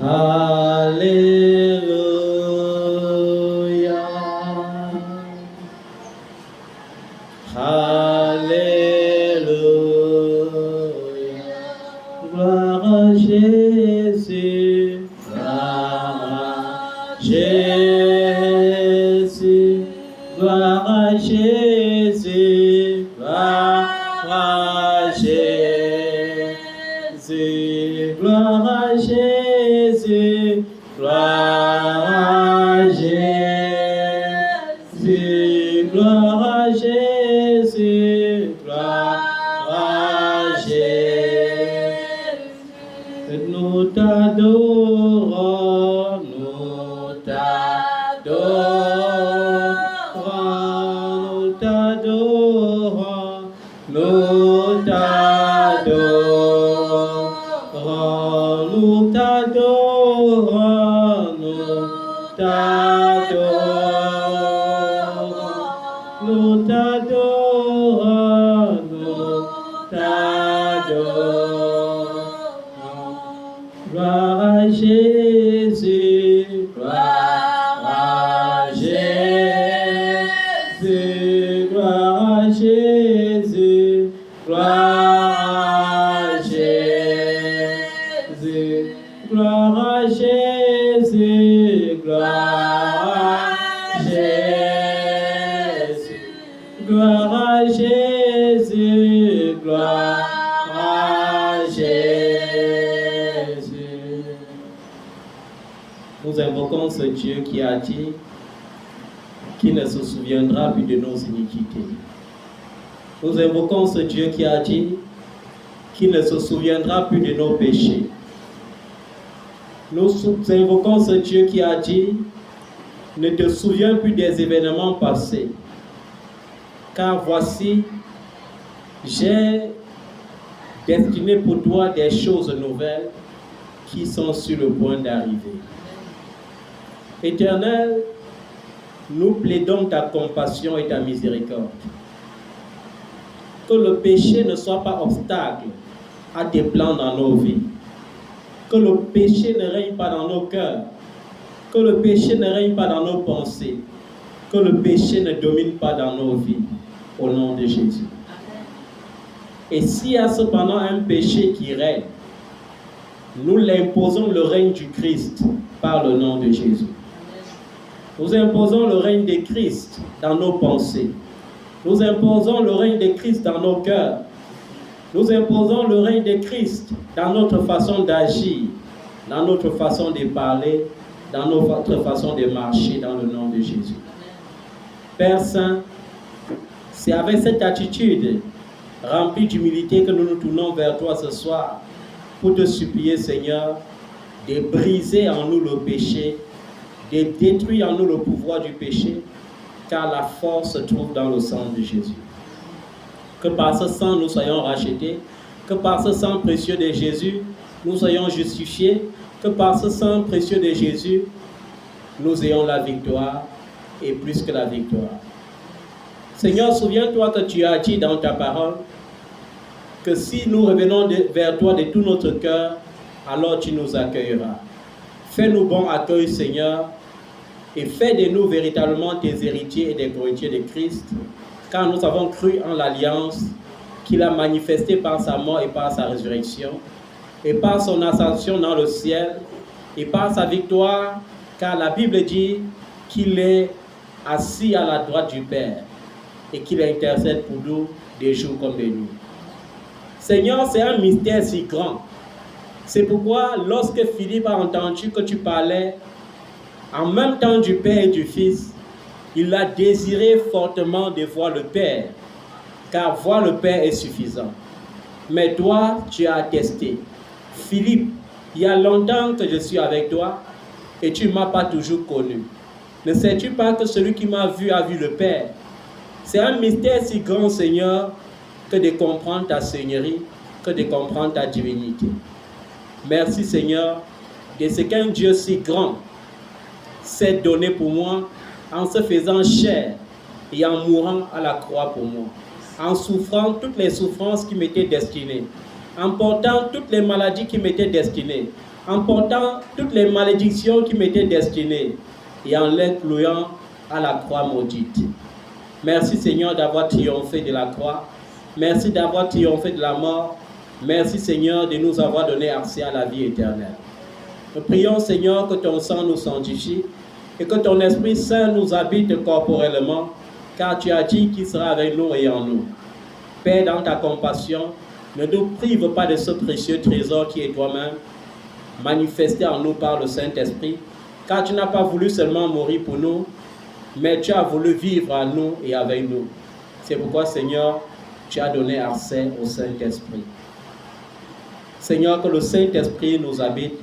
Alléluia. Alléluia. Gloire à Jésus. Gloire à Jésus. Gloire à Jésus. Gloire à Jésus. Gloire à Jésus. Gloire à Jésus. Gloire à Jésus. Gloire à Jésus. Nous t'adorons, nous t'adorons, nous t'adorons, nous t'adorons, nous t'adorons, nous t'adorons, nous t'adorons, nous t'adorons. Gloire à Jésus, gloire à Jésus, gloire à Jésus, gloire à Jésus, gloire à Jésus, gloire à Jésus, gloire à Jésus, gloire à Jésus. Nous invoquons ce Dieu qui a dit qu'il ne se souviendra plus de nos iniquités. Nous invoquons ce Dieu qui a dit qu'il ne se souviendra plus de nos péchés. Nous invoquons ce Dieu qui a dit ne te souviens plus des événements passés. Car voici, j'ai destiné pour toi des choses nouvelles qui sont sur le point d'arriver. Éternel, nous plaidons ta compassion et ta miséricorde. Que le péché ne soit pas obstacle à tes plans dans nos vies. Que le péché ne règne pas dans nos cœurs. Que le péché ne règne pas dans nos pensées. Que le péché ne domine pas dans nos vies. Au nom de Jésus. Et s'il y a cependant un péché qui règne, nous l'imposons le règne du Christ par le nom de Jésus. Nous imposons le règne de Christ dans nos pensées. Nous imposons le règne de Christ dans nos cœurs. Nous imposons le règne de Christ dans notre façon d'agir, dans notre façon de parler, dans notre façon de marcher dans le nom de Jésus. Père Saint, c'est avec cette attitude remplie d'humilité que nous nous tournons vers toi ce soir pour te supplier, Seigneur, de briser en nous le péché, de détruire en nous le pouvoir du péché, car la force se trouve dans le sang de Jésus. Que par ce sang nous soyons rachetés, que par ce sang précieux de Jésus nous soyons justifiés, que par ce sang précieux de Jésus nous ayons la victoire et plus que la victoire. Seigneur, souviens-toi que tu as dit dans ta parole que si nous revenons vers toi de tout notre cœur, alors tu nous accueilleras. Fais-nous bon accueil, Seigneur, et fais de nous véritablement tes héritiers et des co-héritiers de Christ, car nous avons cru en l'alliance qu'il a manifestée par sa mort et par sa résurrection, et par son ascension dans le ciel, et par sa victoire, car la Bible dit qu'il est assis à la droite du Père, et qu'il intercède pour nous des jours comme des nuits. Seigneur, c'est un mystère si grand. C'est pourquoi lorsque Philippe a entendu que tu parlais en même temps du Père et du Fils, il a désiré fortement de voir le Père, car voir le Père est suffisant. Mais toi, tu as attesté. Philippe, il y a longtemps que je suis avec toi et tu ne m'as pas toujours connu. Ne sais-tu pas que celui qui m'a vu a vu le Père? C'est un mystère si grand, Seigneur, que de comprendre ta Seigneurie, que de comprendre ta divinité. Merci, Seigneur, de ce qu'un Dieu si grand s'est donné pour moi en se faisant chair et en mourant à la croix pour moi, en souffrant toutes les souffrances qui m'étaient destinées, en portant toutes les maladies qui m'étaient destinées, en portant toutes les malédictions qui m'étaient destinées et en les clouant à la croix maudite. Merci Seigneur d'avoir triomphé de la croix. Merci d'avoir triomphé de la mort. Merci Seigneur de nous avoir donné accès à la vie éternelle. Nous prions Seigneur que ton sang nous sanctifie et que ton Esprit Saint nous habite corporellement, car tu as dit qu'il sera avec nous et en nous. Père, dans ta compassion, ne nous prive pas de ce précieux trésor qui est toi-même, manifesté en nous par le Saint-Esprit, car tu n'as pas voulu seulement mourir pour nous, mais tu as voulu vivre en nous et avec nous. C'est pourquoi, Seigneur, tu as donné accès au Saint-Esprit. Seigneur, que le Saint-Esprit nous habite,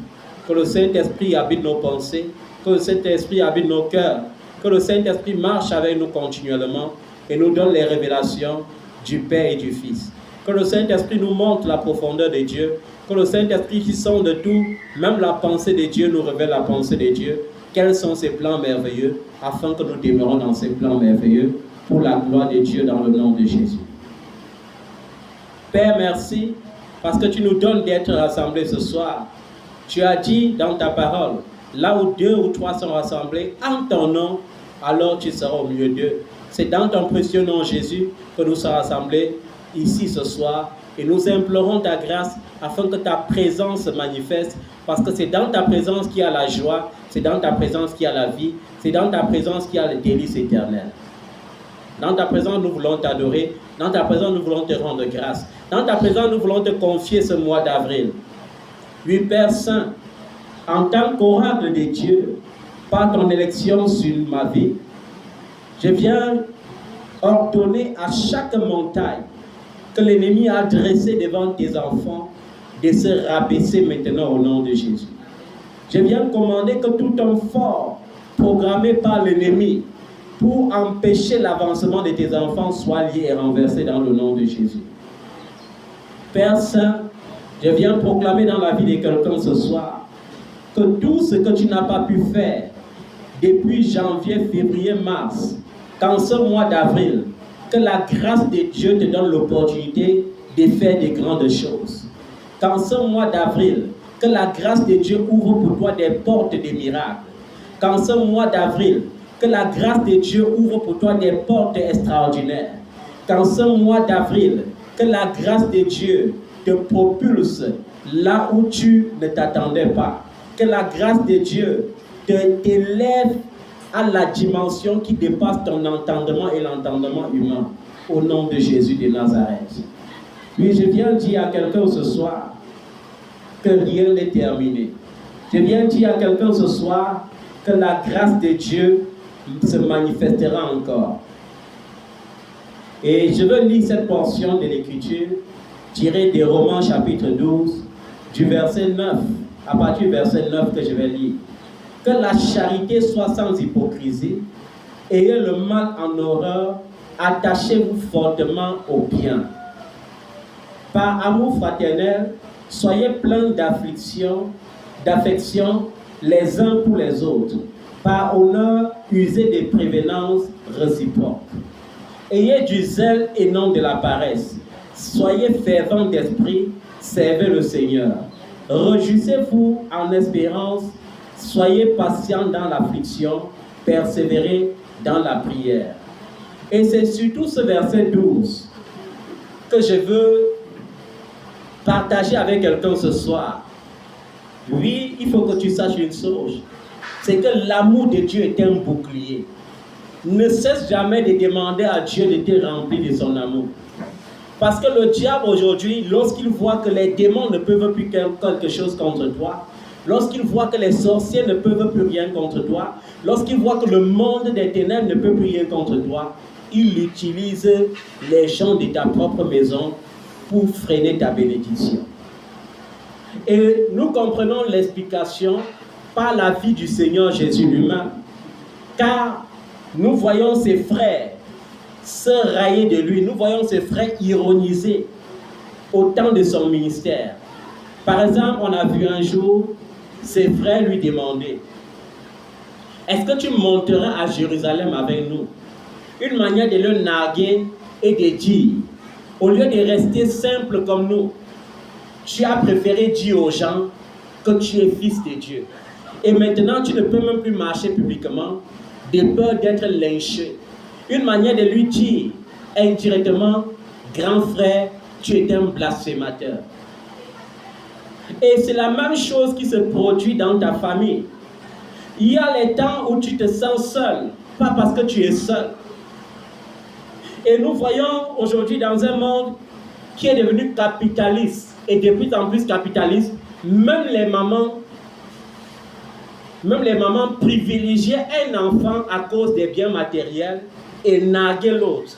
que le Saint-Esprit habite nos pensées, que le Saint-Esprit habite nos cœurs, que le Saint-Esprit marche avec nous continuellement et nous donne les révélations du Père et du Fils. Que le Saint-Esprit nous montre la profondeur de Dieu, que le Saint-Esprit qui sonde tout, même la pensée de Dieu, nous révèle la pensée de Dieu. Quels sont ses plans merveilleux, afin que nous demeurons dans ces plans merveilleux pour la gloire de Dieu dans le nom de Jésus. Père, merci parce que tu nous donnes d'être rassemblés ce soir. Tu as dit dans ta parole, là où 2 ou 3 sont rassemblés en ton nom, alors tu seras au milieu d'eux. C'est dans ton précieux nom Jésus que nous sommes rassemblés ici ce soir et nous implorons ta grâce afin que ta présence se manifeste, parce que c'est dans ta présence qu'il y a la joie, c'est dans ta présence qu'il y a la vie, c'est dans ta présence qu'il y a le délice éternel. Dans ta présence, nous voulons t'adorer. Dans ta présence, nous voulons te rendre grâce. Dans ta présence, nous voulons te confier ce mois d'avril. Oui, Père Saint, en tant qu'oracle de Dieu, par ton élection sur ma vie, je viens ordonner à chaque montagne que l'ennemi a dressée devant tes enfants de se rabaisser maintenant au nom de Jésus. Je viens commander que tout homme fort programmé par l'ennemi pour empêcher l'avancement de tes enfants soit lié et renversé dans le nom de Jésus. Père Saint, je viens proclamer dans la vie de quelqu'un ce soir que tout ce que tu n'as pas pu faire depuis janvier, février, mars, qu'en ce mois d'avril, que la grâce de Dieu te donne l'opportunité de faire de grandes choses. Qu'en ce mois d'avril, que la grâce de Dieu ouvre pour toi des portes de miracles. Qu'en ce mois d'avril, que la grâce de Dieu ouvre pour toi des portes extraordinaires. Qu'en ce mois d'avril, que la grâce de Dieu te propulse là où tu ne t'attendais pas. Que la grâce de Dieu t'élève à la dimension qui dépasse ton entendement et l'entendement humain. Au nom de Jésus de Nazareth. Oui, je viens dire à quelqu'un ce soir que rien n'est terminé. Je viens dire à quelqu'un ce soir que la grâce de Dieu se manifestera encore. Et je veux lire cette portion de l'Écriture tirée des Romains chapitre 12, du verset 9, à partir du verset 9 que je vais lire. Que la charité soit sans hypocrisie, ayez le mal en horreur, attachez-vous fortement au bien. Par amour fraternel, soyez pleins d'affection les uns pour les autres. Par honneur, usez des prévenances réciproques. Ayez du zèle et non de la paresse. Soyez fervents d'esprit, servez le Seigneur. Réjouissez-vous en espérance, soyez patients dans l'affliction, persévérez dans la prière. Et c'est surtout ce verset 12 que je veux partager avec quelqu'un ce soir. Oui, il faut que tu saches une chose, c'est que l'amour de Dieu est un bouclier. Ne cesse jamais de demander à Dieu de te remplir de son amour. Parce que le diable aujourd'hui, lorsqu'il voit que les démons ne peuvent plus quelque chose contre toi, lorsqu'il voit que les sorciers ne peuvent plus rien contre toi, lorsqu'il voit que le monde des ténèbres ne peut plus rien contre toi, il utilise les gens de ta propre maison pour freiner ta bénédiction. Et nous comprenons l'explication par la vie du Seigneur Jésus lui-même, car nous voyons ses frères se railler de lui, nous voyons ses frères ironiser au temps de son ministère. Par exemple, on a vu un jour ses frères lui demander: est-ce que tu monteras à Jérusalem avec nous? Une manière de le narguer et de dire, au lieu de rester simple comme nous, tu as préféré dire aux gens que tu es fils de Dieu. Et maintenant, tu ne peux même plus marcher publiquement de peur d'être lynché. Une manière de lui dire indirectement, grand frère, tu es un blasphémateur. Et c'est la même chose qui se produit dans ta famille. Il y a les temps où tu te sens seul, pas parce que tu es seul. Et nous voyons aujourd'hui dans un monde qui est devenu capitaliste et de plus en plus capitaliste, même les mamans privilégiaient un enfant à cause des biens matériels et narguaient l'autre.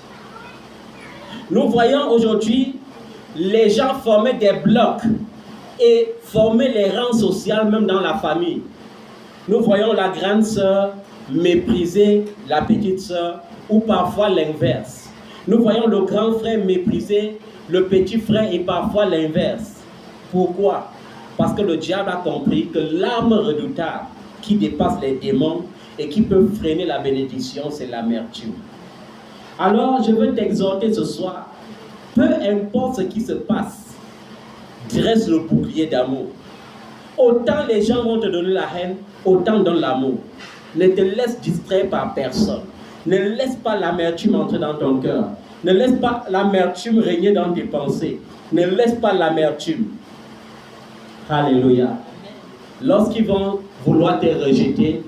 Nous voyons aujourd'hui les gens former des blocs et former les rangs sociaux même dans la famille. Nous voyons la grande sœur mépriser la petite sœur ou parfois l'inverse. Nous voyons le grand frère mépriser le petit frère et parfois l'inverse. Pourquoi? Parce que le diable a compris que l'arme redoutable qui dépasse les démons et qui peut freiner la bénédiction, c'est l'amertume. Alors, je veux t'exhorter ce soir, peu importe ce qui se passe, dresse le bouclier d'amour. Autant les gens vont te donner la haine, autant donne l'amour. Ne te laisse distraire par personne. Ne laisse pas l'amertume entrer dans ton cœur. Ne laisse pas l'amertume régner dans tes pensées. Ne laisse pas l'amertume. Alléluia. Lorsqu'ils vont vouloir te rejeter,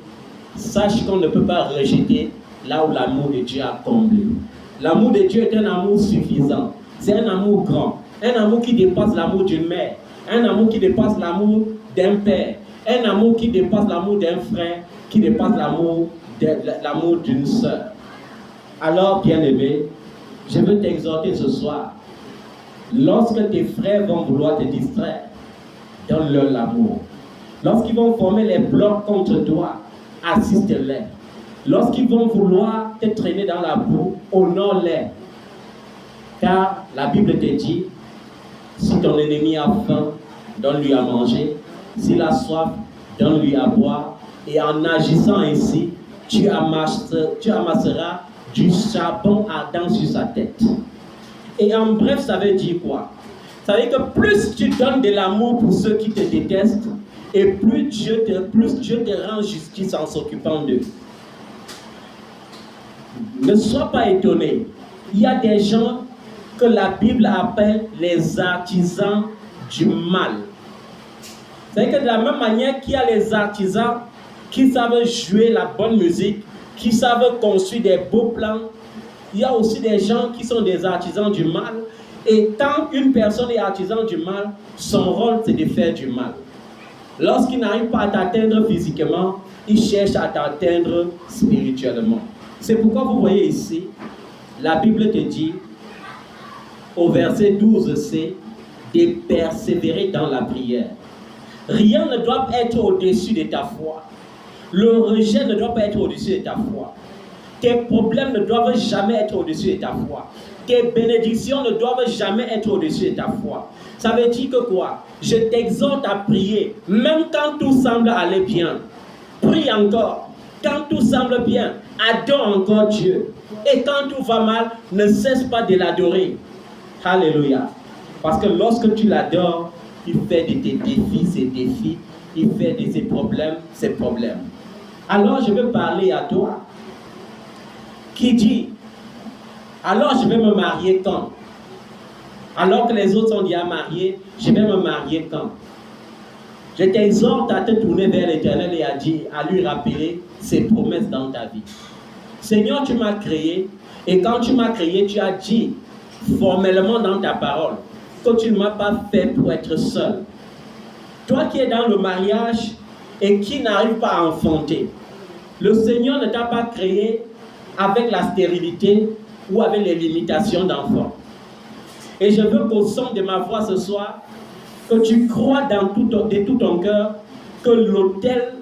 sache qu'on ne peut pas rejeter là où l'amour de Dieu a comblé. L'amour de Dieu est un amour suffisant. C'est un amour grand. Un amour qui dépasse l'amour d'une mère. Un amour qui dépasse l'amour d'un père. Un amour qui dépasse l'amour d'un frère. Qui dépasse l'amour d'une sœur. Alors, bien-aimé, je veux t'exhorter ce soir. Lorsque tes frères vont vouloir te distraire, donne-leur l'amour. Lorsqu'ils vont former les blocs contre toi, assiste-les. Lorsqu'ils vont vouloir te traîner dans la boue, honore-les. Car la Bible te dit, si ton ennemi a faim, donne-lui à manger. S'il a soif, donne-lui à boire. Et en agissant ainsi, tu amasseras du charbon ardent sur sa tête. Et en bref, ça veut dire quoi? Ça veut dire que plus tu donnes de l'amour pour ceux qui te détestent, et plus Dieu te rend justice en s'occupant d'eux. Ne sois pas étonné. Il y a des gens que la Bible appelle les artisans du mal. C'est-à-dire que de la même manière qu'il y a les artisans qui savent jouer la bonne musique, qui savent construire des beaux plans, il y a aussi des gens qui sont des artisans du mal. Et quand une personne est artisan du mal, son rôle c'est de faire du mal. Lorsqu'il n'arrive pas à t'atteindre physiquement, il cherche à t'atteindre spirituellement. C'est pourquoi vous voyez ici, la Bible te dit, au verset 12c, de persévérer dans la prière. Rien ne doit être au-dessus de ta foi. Le rejet ne doit pas être au-dessus de ta foi. Tes problèmes ne doivent jamais être au-dessus de ta foi. Tes bénédictions ne doivent jamais être au-dessus de ta foi. Ça veut dire que quoi? Je t'exhorte à prier, même quand tout semble aller bien. Prie encore. Quand tout semble bien, adore encore Dieu. Et quand tout va mal, ne cesse pas de l'adorer. Alléluia. Parce que lorsque tu l'adores, il fait de tes défis ses défis. Il fait de ses problèmes ses problèmes. Alors je veux parler à toi qui dit, alors je vais me marier quand? Alors que les autres sont déjà mariés, je vais me marier quand? Je t'exhorte à te tourner vers l'Éternel et à lui rappeler ses promesses dans ta vie. Seigneur, tu m'as créé, et quand tu m'as créé, tu as dit formellement dans ta parole que tu ne m'as pas fait pour être seul. Toi qui es dans le mariage et qui n'arrive pas à enfanter, le Seigneur ne t'a pas créé avec la stérilité ou avec les limitations d'enfants. Et je veux qu'au son de ma voix ce soir, que tu crois de tout ton cœur que l'autel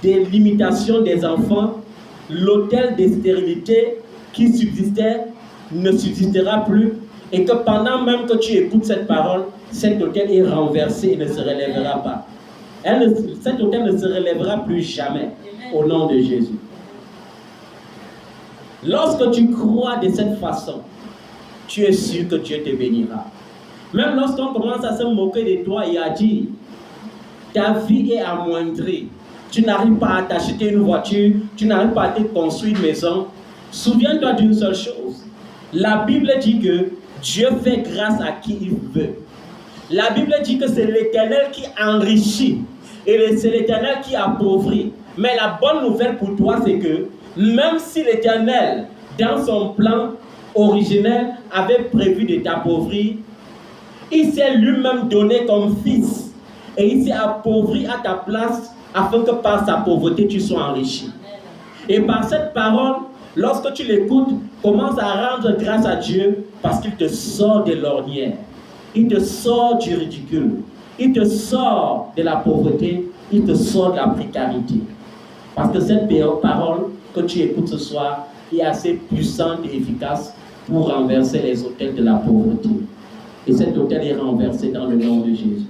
des limitations des enfants, l'autel des stérilités qui subsistait, ne subsistera plus, et que pendant même que tu écoutes cette parole, cet autel est renversé et ne se relèvera pas. Cet autel ne se relèvera plus jamais, au nom de Jésus. Lorsque tu crois de cette façon, tu es sûr que Dieu te bénira. Même lorsqu'on commence à se moquer de toi et à dire ta vie est amoindrie. Tu n'arrives pas à t'acheter une voiture, tu n'arrives pas à te construire une maison. Souviens-toi d'une seule chose. La Bible dit que Dieu fait grâce à qui il veut. La Bible dit que c'est l'Éternel qui enrichit et c'est l'Éternel qui appauvrit. Mais la bonne nouvelle pour toi, c'est que même si l'Éternel, dans son plan originel, avait prévu de t'appauvrir, il s'est lui-même donné comme fils et il s'est appauvri à ta place afin que par sa pauvreté, tu sois enrichi. Et par cette parole, lorsque tu l'écoutes, commence à rendre grâce à Dieu parce qu'il te sort de l'ornière. Il te sort du ridicule. Il te sort de la pauvreté. Il te sort de la précarité. Parce que cette parole que tu écoutes ce soir est assez puissante et efficace pour renverser les autels de la pauvreté. Et cet autel est renversé dans le nom de Jésus.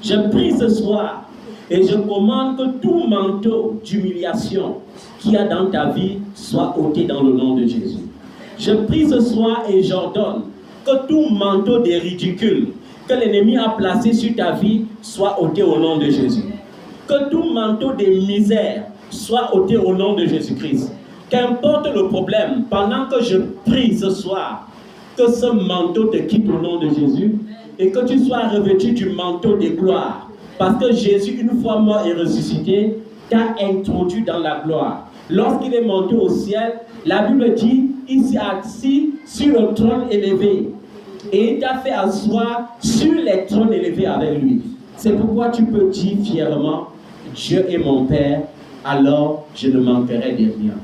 Je prie ce soir et je commande que tout manteau d'humiliation qu'il y a dans ta vie soit ôté dans le nom de Jésus. Je prie ce soir et j'ordonne que tout manteau de ridicule que l'ennemi a placé sur ta vie soit ôté au nom de Jésus. Que tout manteau de misère soit ôté au nom de Jésus-Christ. Qu'importe le problème, pendant que je prie ce soir, que ce manteau te quitte au nom de Jésus et que tu sois revêtu du manteau de gloire. Parce que Jésus, une fois mort et ressuscité, t'a introduit dans la gloire. Lorsqu'il est monté au ciel, la Bible dit, il s'est assis sur le trône élevé. Et il t'a fait asseoir sur les trônes élevés avec lui. C'est pourquoi tu peux dire fièrement, Dieu est mon Père, alors je ne manquerai de rien.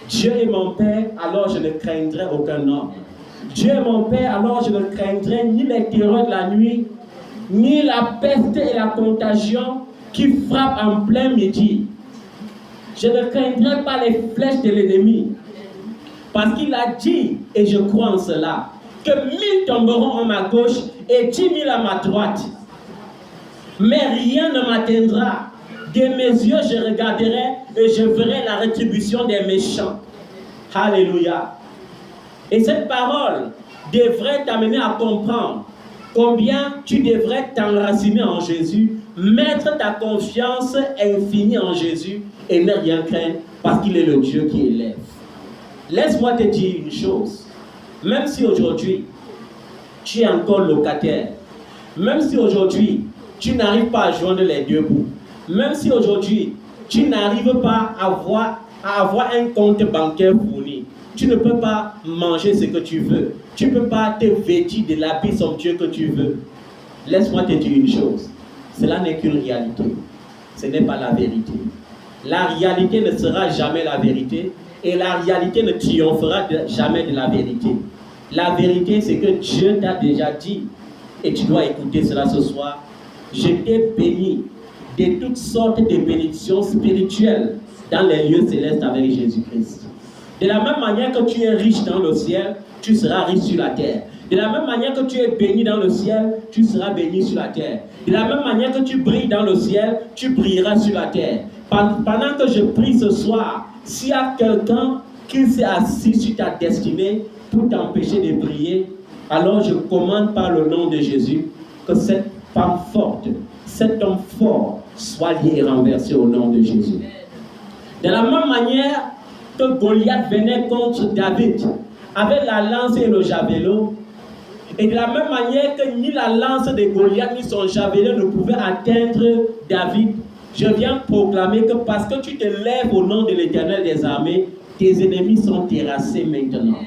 Dieu est mon Père, alors je ne craindrai aucun homme. Dieu est mon Père, alors je ne craindrai ni les terreurs de la nuit, ni la peste et la contagion qui frappent en plein midi. Je ne craindrai pas les flèches de l'ennemi. Parce qu'il a dit, et je crois en cela, que 1000 tomberont à ma gauche et 10 000 à ma droite. Mais rien ne m'atteindra. De mes yeux, je regarderai et je verrai la rétribution des méchants. Alléluia. Et cette parole devrait t'amener à comprendre combien tu devrais t'enraciner en Jésus, mettre ta confiance infinie en Jésus et ne rien craindre parce qu'il est le Dieu qui élève. Laisse-moi te dire une chose. Même si aujourd'hui, tu es encore locataire, même si aujourd'hui, tu n'arrives pas à joindre les deux bouts, même si aujourd'hui, tu n'arrives pas à avoir un compte bancaire fourni, tu ne peux pas manger ce que tu veux, tu ne peux pas te vêtir de l'habit somptueux que tu veux. Laisse-moi te dire une chose, cela n'est qu'une réalité, ce n'est pas la vérité. La réalité ne sera jamais la vérité et la réalité ne triomphera jamais de la vérité. La vérité, c'est que Dieu t'a déjà dit, et tu dois écouter cela ce soir, je t'ai béni de toutes sortes de bénédictions spirituelles dans les lieux célestes avec Jésus-Christ. De la même manière que tu es riche dans le ciel, tu seras riche sur la terre. De la même manière que tu es béni dans le ciel, tu seras béni sur la terre. De la même manière que tu brilles dans le ciel, tu brilleras sur la terre. Pendant que je prie ce soir, s'il y a quelqu'un qui s'est assis sur ta destinée pour t'empêcher de briller, alors je commande par le nom de Jésus que cette femme forte, cet homme fort soit lié et renversé au nom de Jésus. De la même manière que Goliath venait contre David avec la lance et le javelot, et de la même manière que ni la lance de Goliath ni son javelot ne pouvaient atteindre David, je viens proclamer que parce que tu te lèves au nom de l'Éternel des armées, tes ennemis sont terrassés maintenant.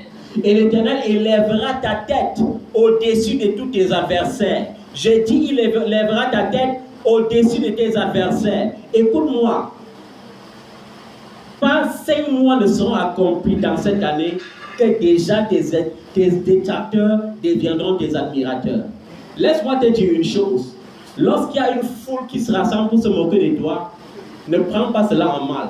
Et l'Éternel élèvera ta tête au-dessus de tous tes adversaires. Je dis, il élèvera ta tête au-dessus de tes adversaires. Écoute-moi. Pas 5 mois ne seront accomplis dans cette année que déjà tes détracteurs deviendront tes admirateurs. Laisse-moi te dire une chose. Lorsqu'il y a une foule qui se rassemble pour se moquer de toi, ne prends pas cela en mal.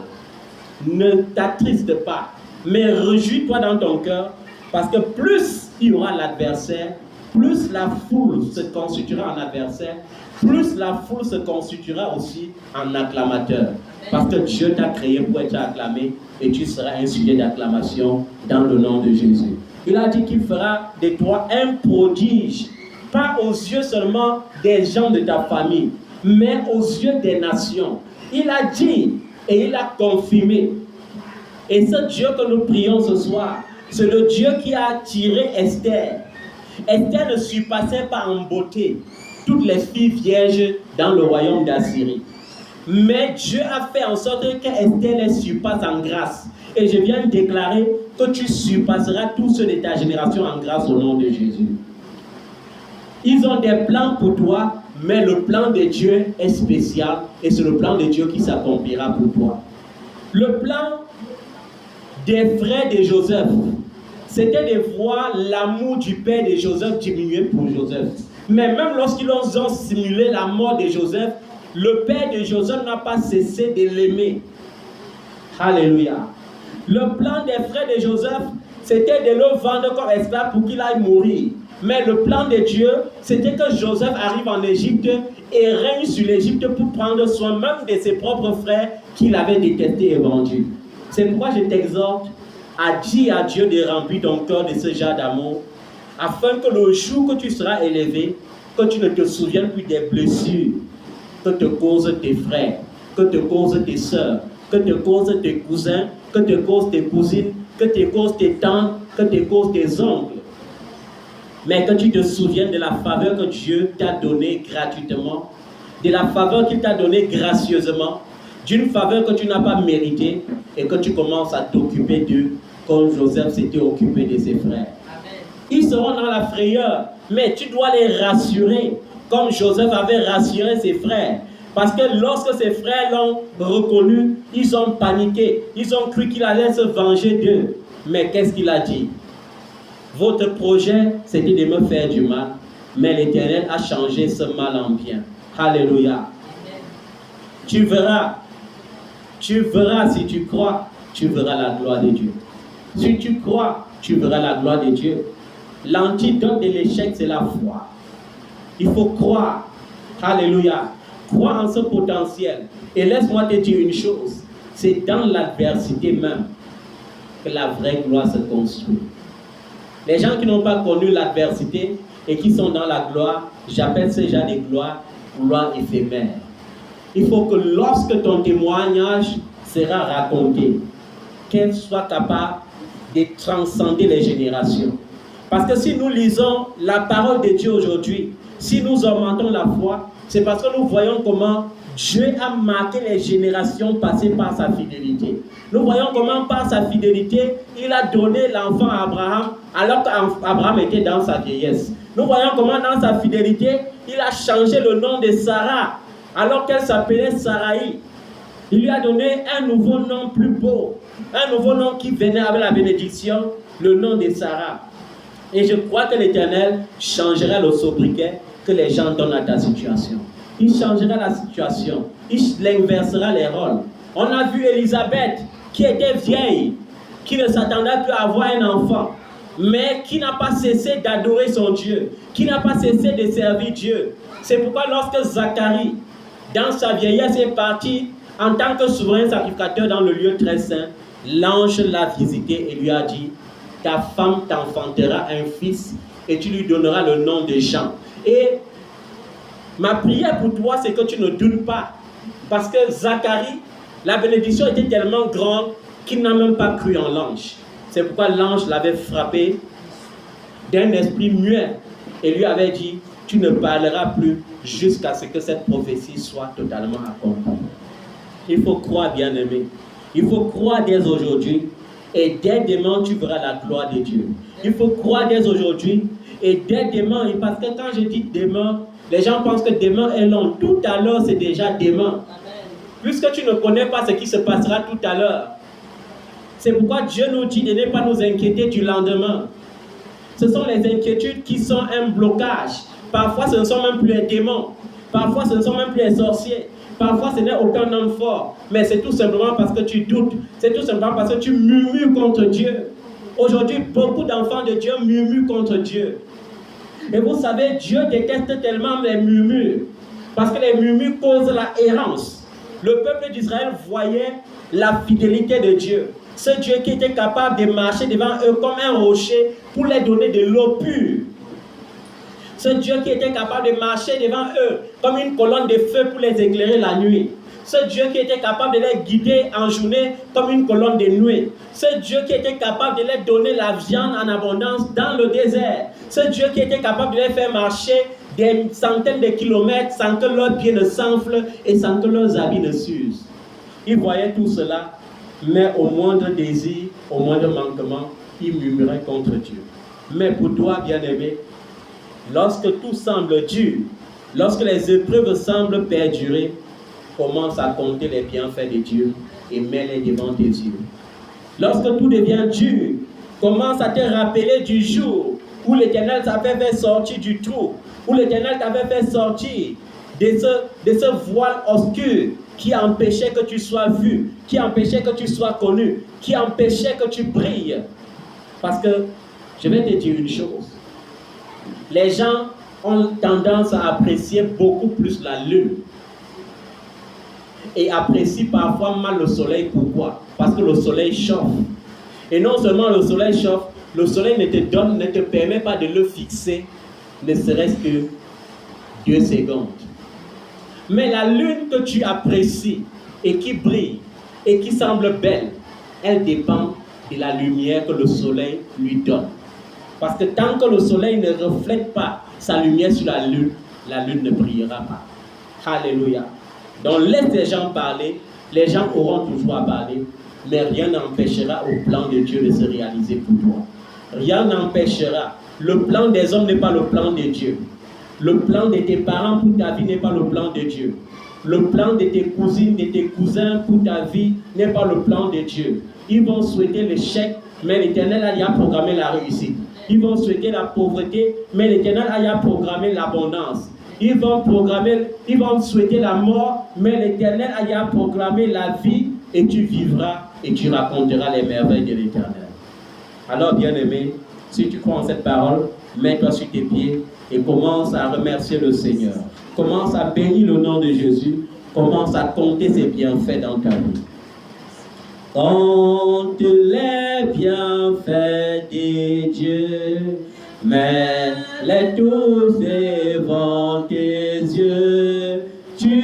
Ne t'attriste pas, mais réjouis-toi dans ton cœur, parce que plus il y aura l'adversaire, plus la foule se constituera en adversaire, plus la foule se constituera aussi en acclamateur. Parce que Dieu t'a créé pour être acclamé et tu seras un sujet d'acclamation dans le nom de Jésus. Il a dit qu'il fera de toi un prodige pas aux yeux seulement des gens de ta famille, mais aux yeux des nations. Il a dit et il a confirmé. Et ce Dieu que nous prions ce soir, c'est le Dieu qui a attiré Esther. Esther ne surpassait pas en beauté toutes les filles vierges dans le royaume d'Assyrie. Mais Dieu a fait en sorte qu'Esther les surpasse en grâce. Et je viens de déclarer que tu surpasseras tous ceux de ta génération en grâce au nom de Jésus. Ils ont des plans pour toi, mais le plan de Dieu est spécial et c'est le plan de Dieu qui s'accomplira pour toi. Le plan des frères de Joseph, c'était de voir l'amour du père de Joseph diminuer pour Joseph. Mais même lorsqu'ils ont simulé la mort de Joseph, le père de Joseph n'a pas cessé de l'aimer. Alléluia. Le plan des frères de Joseph, c'était de le vendre comme esclave pour qu'il aille mourir. Mais le plan de Dieu, c'était que Joseph arrive en Égypte et règne sur l'Égypte pour prendre soin même de ses propres frères qu'il avait détestés et vendus. C'est pourquoi je t'exhorte à dire à Dieu de remplir ton cœur de ce genre d'amour, afin que le jour que tu seras élevé, que tu ne te souviennes plus des blessures que te causent tes frères, que te causent tes soeurs, que te causent tes cousins, que te causent tes cousines, que te causent tes tantes, que te causent tes oncles. Mais que tu te souviennes de la faveur que Dieu t'a donnée gratuitement, de la faveur qu'il t'a donnée gracieusement, d'une faveur que tu n'as pas méritée et que tu commences à t'occuper d'eux comme Joseph s'était occupé de ses frères. Amen. Ils seront dans la frayeur, mais tu dois les rassurer comme Joseph avait rassuré ses frères. Parce que lorsque ses frères l'ont reconnu, ils ont paniqué. Ils ont cru qu'il allait se venger d'eux. Mais qu'est-ce qu'il a dit? Votre projet, c'était de me faire du mal. Mais l'Éternel a changé ce mal en bien. Alléluia. Amen. Tu verras si tu crois, tu verras la gloire de Dieu. Si tu crois, tu verras la gloire de Dieu. L'antidote de l'échec, c'est la foi. Il faut croire. Alléluia. Crois en ce potentiel. Et laisse-moi te dire une chose. C'est dans l'adversité même que la vraie gloire se construit. Les gens qui n'ont pas connu l'adversité et qui sont dans la gloire, j'appelle ce genre de gloire éphémère. Il faut que lorsque ton témoignage sera raconté, qu'elle soit capable de transcender les générations. Parce que si nous lisons la parole de Dieu aujourd'hui, si nous augmentons la foi, c'est parce que nous voyons comment Dieu a marqué les générations passées par sa fidélité. Nous voyons comment par sa fidélité, il a donné l'enfant à Abraham alors qu'Abraham était dans sa vieillesse. Nous voyons comment dans sa fidélité, il a changé le nom de Sarah alors qu'elle s'appelait Saraï. Il lui a donné un nouveau nom plus beau, un nouveau nom qui venait avec la bénédiction, le nom de Sarah. Et je crois que l'Éternel changera le sobriquet que les gens donnent à ta situation. Il changera la situation. Il inversera les rôles. On a vu Élisabeth qui était vieille, qui ne s'attendait plus à avoir un enfant, mais qui n'a pas cessé d'adorer son Dieu, qui n'a pas cessé de servir Dieu. C'est pourquoi lorsque Zacharie, dans sa vieillesse, est parti en tant que souverain sacrificateur dans le lieu très saint, l'ange l'a visité et lui a dit: ta femme t'enfantera un fils et tu lui donneras le nom de Jean. Et ma prière pour toi, c'est que tu ne doutes pas. Parce que Zacharie, la bénédiction était tellement grande qu'il n'a même pas cru en l'ange. C'est pourquoi l'ange l'avait frappé d'un esprit muet et lui avait dit: tu ne parleras plus jusqu'à ce que cette prophétie soit totalement accomplie. Il faut croire, bien-aimé. Il faut croire dès aujourd'hui. Et dès demain, tu verras la gloire de Dieu. Il faut croire dès aujourd'hui. Et dès demain, parce que quand je dis demain, les gens pensent que demain est long. Tout à l'heure, c'est déjà demain. Puisque tu ne connais pas ce qui se passera tout à l'heure. C'est pourquoi Dieu nous dit de ne pas nous inquiéter du lendemain. Ce sont les inquiétudes qui sont un blocage. Parfois, ce ne sont même plus les démons. Parfois, ce ne sont même plus les sorciers. Parfois, ce n'est aucun homme fort. Mais c'est tout simplement parce que tu doutes. C'est tout simplement parce que tu murmures contre Dieu. Aujourd'hui, beaucoup d'enfants de Dieu murmurent contre Dieu. Et vous savez, Dieu déteste tellement les murmures. Parce que les murmures causent la errance. Le peuple d'Israël voyait la fidélité de Dieu. Ce Dieu qui était capable de marcher devant eux comme un rocher pour leur donner de l'eau pure. Ce Dieu qui était capable de marcher devant eux comme une colonne de feu pour les éclairer la nuit. Ce Dieu qui était capable de les guider en journée comme une colonne de nuit. Ce Dieu qui était capable de leur donner la viande en abondance dans le désert. Ce Dieu qui était capable de les faire marcher des centaines de kilomètres sans que leurs pieds ne s'enflent et sans que leurs habits ne s'usent. Ils voyaient tout cela, mais au moindre désir, au moindre manquement, ils murmuraient contre Dieu. Mais pour toi, bien-aimé, lorsque tout semble dur, lorsque les épreuves semblent perdurer, commence à compter les bienfaits de Dieu et mets-les devant tes yeux. Lorsque tout devient dur, commence à te rappeler du jour où l'Éternel t'avait fait sortir du trou, où l'Éternel t'avait fait sortir de ce voile obscur qui empêchait que tu sois vu, qui empêchait que tu sois connu, qui empêchait que tu brilles. Parce que, je vais te dire une chose, les gens ont tendance à apprécier beaucoup plus la lune et apprécient parfois mal le soleil. Pourquoi? Parce que le soleil chauffe. Et non seulement le soleil chauffe, le soleil ne te permet pas de le fixer, ne serait-ce que 2 secondes. Mais la lune que tu apprécies et qui brille et qui semble belle, elle dépend de la lumière que le soleil lui donne. Parce que tant que le soleil ne reflète pas sa lumière sur la lune ne brillera pas. Alléluia. Donc laisse les gens parler, les gens auront toujours à parler, mais rien n'empêchera au plan de Dieu de se réaliser pour toi. Rien n'empêchera. Le plan des hommes n'est pas le plan de Dieu. Le plan de tes parents pour ta vie n'est pas le plan de Dieu. Le plan de tes cousines, de tes cousins pour ta vie n'est pas le plan de Dieu. Ils vont souhaiter l'échec, mais l'Éternel a déjà programmé la réussite. Ils vont souhaiter la pauvreté, mais l'Éternel a déjà programmé l'abondance. Ils vont souhaiter la mort, mais l'Éternel a déjà programmé la vie et tu vivras et tu raconteras les merveilles de l'Éternel. Alors, bien-aimé, si tu crois en cette parole, mets-toi sur tes pieds et commence à remercier le Seigneur. Commence à bénir le nom de Jésus. Commence à compter ses bienfaits dans ta vie. Compte les bienfaits de Dieu, mets-les tous devant tes yeux. Tu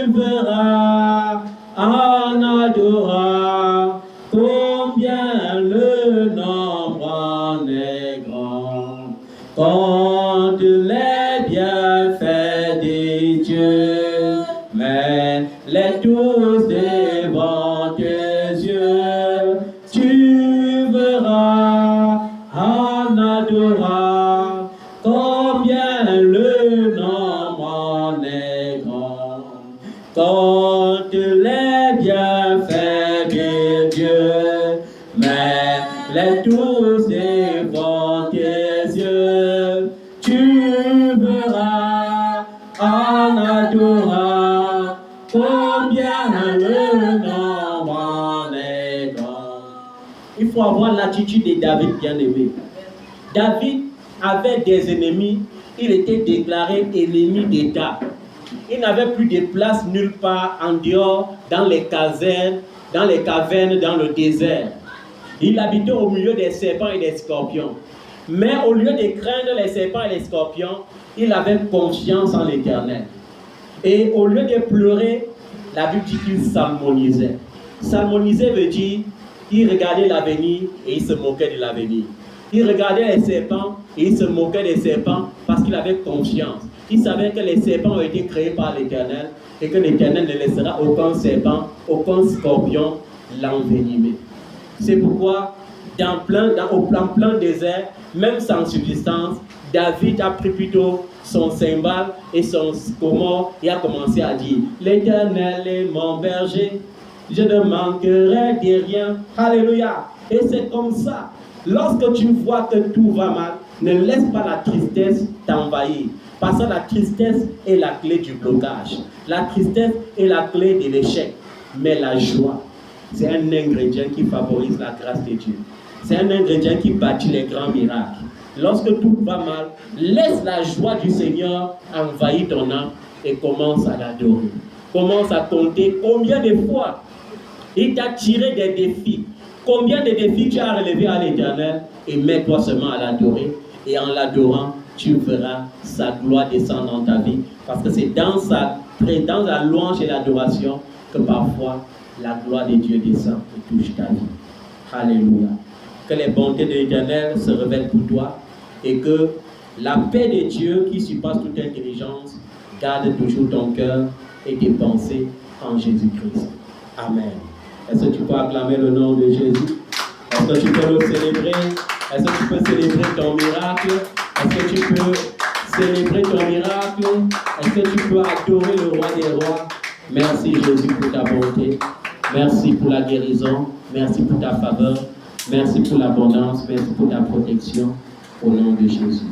verras en adorant combien le nombre en est grand. Compte les bienfaits de Dieu, mets-les tous devant tes yeux. Tu verras en adorant combien le nombre en est grand. Compte les bienfaits de Dieu, mets-les tous devant tes yeux. Tu verras en adorant combien le nombre en est grand. Il faut avoir l'attitude de David, bien-aimé. David avait des ennemis, il était déclaré ennemi d'État. Il n'avait plus de place nulle part en dehors, dans les casernes, dans les cavernes, dans le désert. Il habitait au milieu des serpents et des scorpions. Mais au lieu de craindre les serpents et les scorpions, il avait confiance en l'Éternel. Et au lieu de pleurer, la Bible dit qu'il salmonisait. Salmoniser veut dire qu'il regardait l'avenir et il se moquait de l'avenir. Il regardait les serpents et il se moquait des serpents parce qu'il avait confiance. Il savait que les serpents ont été créés par l'Éternel et que l'Éternel ne laissera aucun serpent, aucun scorpion l'envenimer. C'est pourquoi, au plein désert, même sans subsistance, David a pris plutôt son cymbale et son comor et a commencé à dire: l'Éternel est mon berger, je ne manquerai de rien. Alléluia. Et c'est comme ça. Lorsque tu vois que tout va mal, ne laisse pas la tristesse t'envahir. Parce que la tristesse est la clé du blocage. La tristesse est la clé de l'échec. Mais la joie, c'est un ingrédient qui favorise la grâce de Dieu. C'est un ingrédient qui bâtit les grands miracles. Lorsque tout va mal, laisse la joie du Seigneur envahir ton âme et commence à l'adorer. Commence à compter combien de fois il t'a tiré des défis. Combien de défis tu as relevés à l'Éternel et mets-toi seulement à l'adorer. Et en l'adorant, tu verras sa gloire descendre dans ta vie. Parce que c'est dans la louange et l'adoration que parfois la gloire de Dieu descend et touche ta vie. Alléluia. Que les bontés de l'Éternel se révèlent pour toi et que la paix de Dieu qui surpasse toute intelligence garde toujours ton cœur et tes pensées en Jésus-Christ. Amen. Est-ce que tu peux acclamer le nom de Jésus? Est-ce que tu peux le célébrer? Est-ce que tu peux célébrer ton miracle? Est-ce que tu peux célébrer ton miracle? Est-ce que tu peux adorer le roi des rois? Merci Jésus pour ta bonté. Merci pour la guérison. Merci pour ta faveur. Merci pour l'abondance. Merci pour ta protection. Au nom de Jésus.